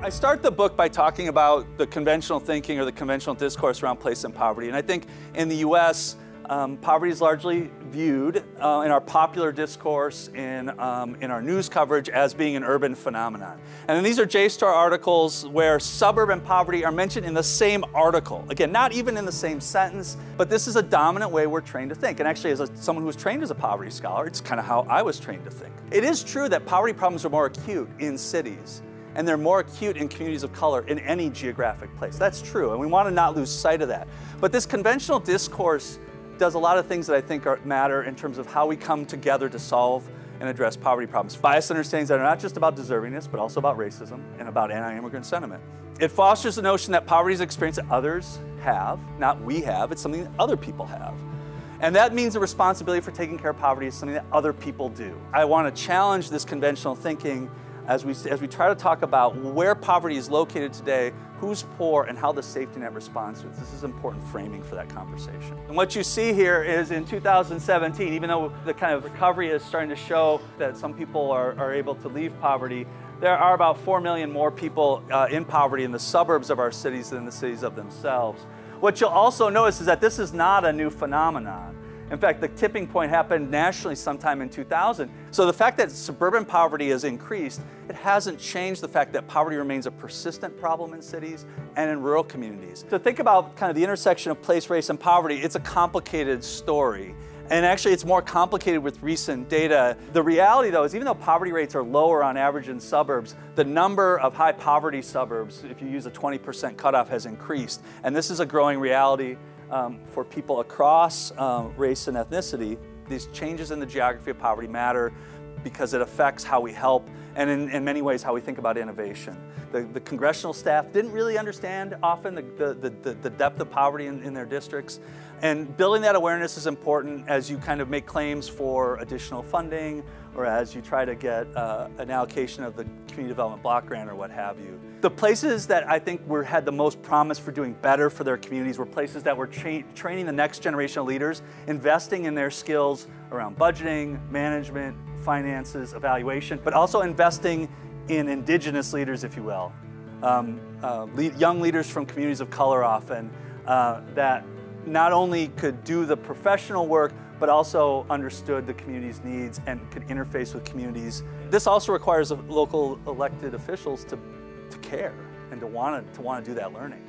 I start the book by talking about the conventional thinking or the conventional discourse around place and poverty. And I think in the US, poverty is largely viewed in our popular discourse, in our news coverage, as being an urban phenomenon. And then these are JSTOR articles where suburban poverty are mentioned in the same article. Again, not even in the same sentence, but this is a dominant way we're trained to think. And actually, as someone who was trained as a poverty scholar, it's kind of how I was trained to think. It is true that poverty problems are more acute in cities, and they're more acute in communities of color in any geographic place. That's true, and we want to not lose sight of that. But this conventional discourse does a lot of things that I think matter in terms of how we come together to solve and address poverty problems. Biased understandings that are not just about deservingness, but also about racism and about anti-immigrant sentiment. It fosters the notion that poverty is an experience that others have, not we have. It's something that other people have. And that means the responsibility for taking care of poverty is something that other people do. I want to challenge this conventional thinking as we try to talk about where poverty is located today, who's poor, and how the safety net responds to it. This is important framing for that conversation. And what you see here is in 2017, even though the kind of recovery is starting to show that some people are able to leave poverty, there are about 4 million more people in poverty in the suburbs of our cities than in the cities of themselves. What you'll also notice is that this is not a new phenomenon. In fact, the tipping point happened nationally sometime in 2000. So the fact that suburban poverty has increased, it hasn't changed the fact that poverty remains a persistent problem in cities and in rural communities. To think about kind of the intersection of place, race, and poverty, it's a complicated story. And actually, it's more complicated with recent data. The reality, though, is even though poverty rates are lower on average in suburbs, the number of high poverty suburbs, if you use a 20% cutoff, has increased. And this is a growing reality for people across race and ethnicity. These changes in the geography of poverty matter because it affects how we help and in many ways how we think about innovation. The congressional staff didn't really understand often the depth of poverty in their districts, and building that awareness is important as you kind of make claims for additional funding or as you try to get an allocation of the community development block grant or what have you. The places that I think had the most promise for doing better for their communities were places that were training the next generation of leaders, investing in their skills around budgeting, management, finances, evaluation, but also investing in indigenous leaders, if you will. Young leaders from communities of color often that not only could do the professional work, but also understood the community's needs and could interface with communities. This also requires local elected officials to care and to want to do that learning.